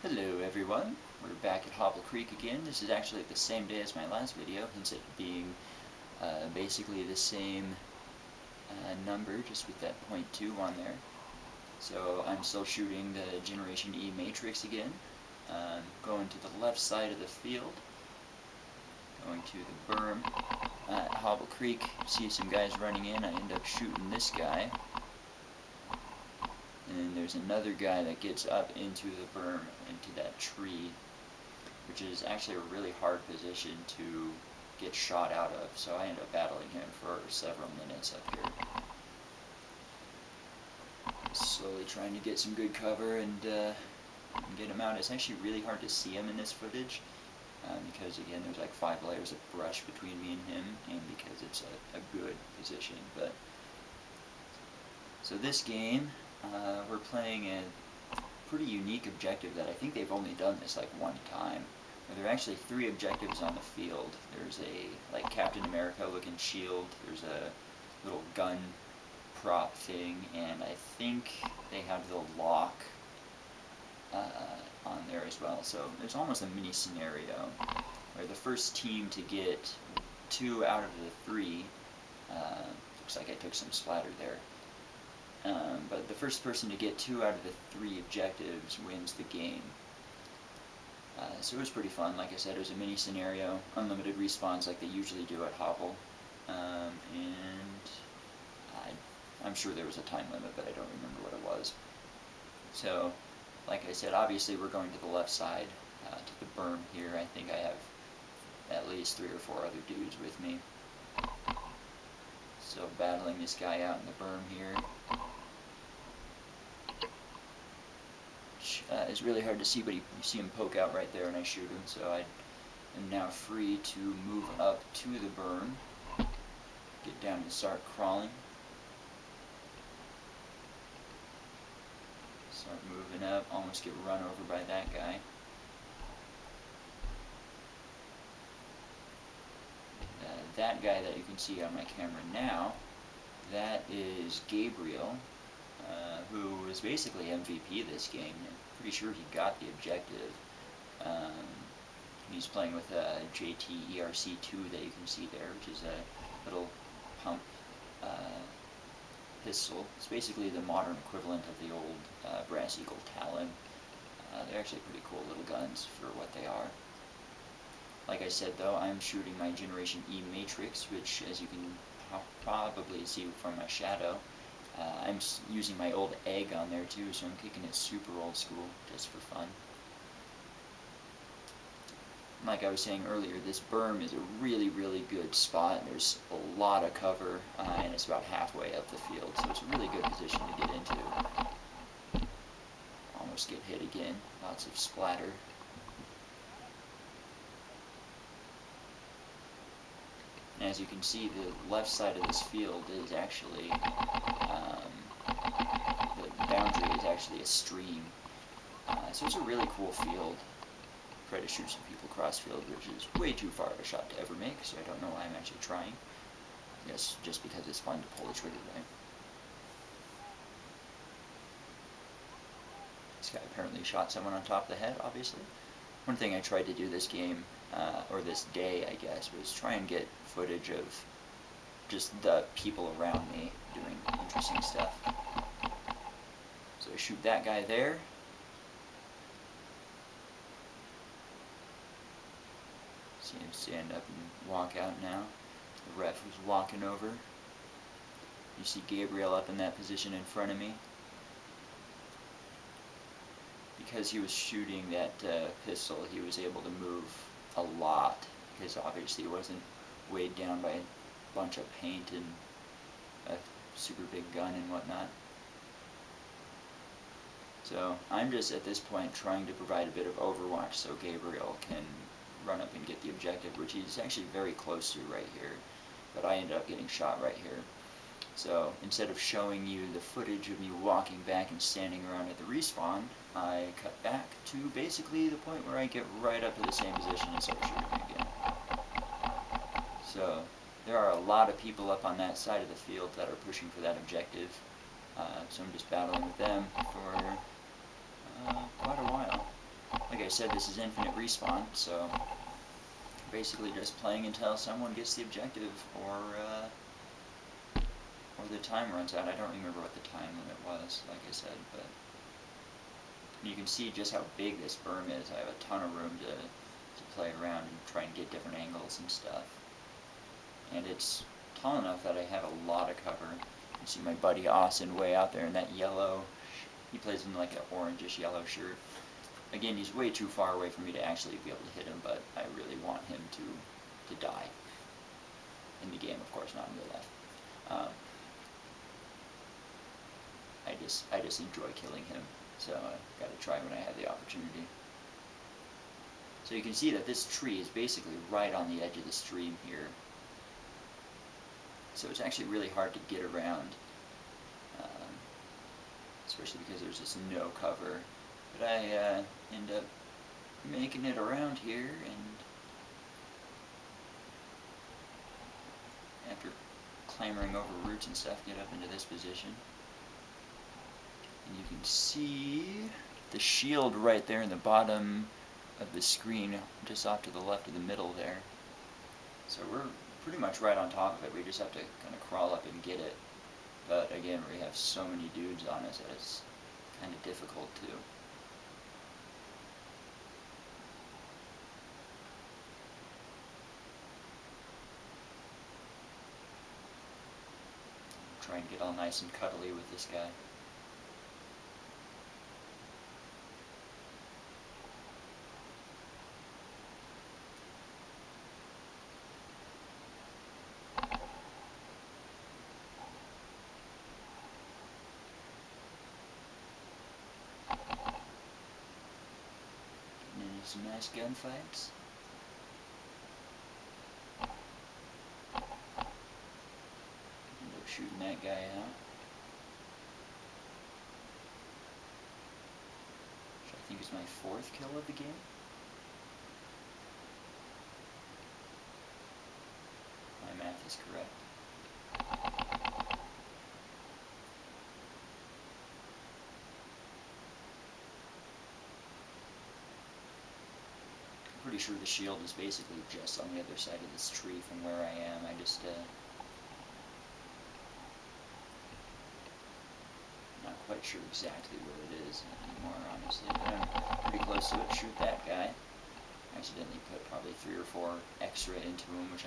Hello everyone, we're back at Hobble Creek again. This is actually the same day as my last video, hence it being basically the same number, just with that .2 on there. So I'm still shooting the Generation E Matrix again. Going to the left side of the field, going to the berm at Hobble Creek. See some guys running in, I end up shooting this guy. And there's another guy that gets up into the berm, into that tree, which is actually a really hard position to get shot out of, so I end up battling him for several minutes up here. Slowly trying to get some good cover and get him out. It's actually really hard to see him in this footage, because again there's like 5 layers of brush between me and him, and because it's a good position. But so this game, we're playing a pretty unique objective that I think they've only done this like one time. There are actually 3 objectives on the field. There's a like Captain America looking shield, there's a little gun prop thing, and I think they have the lock on there as well. So there's almost a mini scenario where the first team to get 2 out of the 3, looks like I took some splatter there. But the first person to get 2 out of the 3 objectives wins the game. So it was pretty fun. Like I said, it was a mini scenario, unlimited respawns like they usually do at Hobble, and I'm sure there was a time limit, but I don't remember what it was. So, like I said, obviously we're going to the left side, to the berm here. I think I have at least 3 or 4 other dudes with me. So battling this guy out in the berm here. It's really hard to see, but you see him poke out right there and I shoot him, so I am now free to move up to the berm, get down and start crawling. Start moving up, almost get run over by that guy. That guy that you can see on my camera now, that is Gabriel, who was basically MVP this game. I'm pretty sure he got the objective. He's playing with a JT ERC2 that you can see there, which is a little pump pistol. It's basically the modern equivalent of the old Brass Eagle Talon. They're actually pretty cool little guns for what they are. Like I said though, I'm shooting my Generation E Matrix, which, as you can probably see from my shadow, I'm using my old egg on there too, so I'm kicking it super old school, just for fun. Like I was saying earlier, this berm is a really, really good spot. There's a lot of cover, and it's about halfway up the field, so it's a really good position to get into. Almost get hit again, lots of splatter. As you can see, the left side of this field is actually, the boundary is actually a stream. So it's a really cool field. Try to shoot some people cross field, which is way too far of a shot to ever make, so I don't know why I'm actually trying. I guess just because it's fun to pull the trigger, right? This guy apparently shot someone on top of the head, obviously. One thing I tried to do this game, or this day, I guess, was try and get footage of just the people around me doing interesting stuff. So I shoot that guy there. See him stand up and walk out now. The ref was walking over. You see Gabriel up in that position in front of me. Because he was shooting that pistol, he was able to move a lot, because obviously he wasn't weighed down by a bunch of paint and a super big gun and whatnot. So I'm just at this point trying to provide a bit of overwatch so Gabriel can run up and get the objective, which he's actually very close to right here, but I ended up getting shot right here. So instead of showing you the footage of me walking back and standing around at the respawn, I cut back to basically the point where I get right up to the same position and start shooting again. So there are a lot of people up on that side of the field that are pushing for that objective. So I'm just battling with them for quite a while. I said, this is infinite respawn, so basically just playing until someone gets the objective, or the time runs out. I don't remember what the time limit was, like I said, but you can see just how big this berm is. I have a ton of room to play around and try and get different angles and stuff. And it's tall enough that I have a lot of cover. You can see my buddy Austin way out there in that yellow, he plays in like an orangish yellow shirt. Again, he's way too far away for me to actually be able to hit him, but I really want him to die. In the game, of course, not in real life. I just enjoy killing him, so I've got to try when I have the opportunity. So you can see that this tree is basically right on the edge of the stream here. So it's actually really hard to get around, especially because there's just no cover. But I end up making it around here, and after clambering over roots and stuff, get up into this position. And you can see the shield right there in the bottom of the screen, just off to the left of the middle there. So we're pretty much right on top of it. We just have to kind of crawl up and get it. But again, we have so many dudes on us that it's kind of difficult to. Try and get all nice and cuddly with this guy. Getting into some nice gunfights. End up shooting that guy out. Which I think is my 4th kill of the game. My math is correct. I'm pretty sure the shield is basically just on the other side of this tree from where I am. I just, not quite sure exactly where it is anymore, honestly, but I'm pretty close to it. Shoot that guy. Accidentally put probably 3 or 4 extra into him, which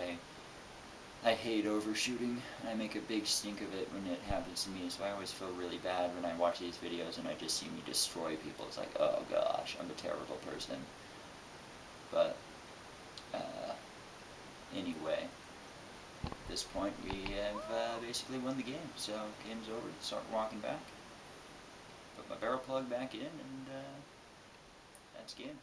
I hate overshooting. I make a big stink of it when it happens to me, so I always feel really bad when I watch these videos and I just see me destroy people. It's like, oh gosh, I'm a terrible person. But, anyway, at this point we have basically won the game, so game's over. Start walking back. Put my barrel plug back in, and that's game.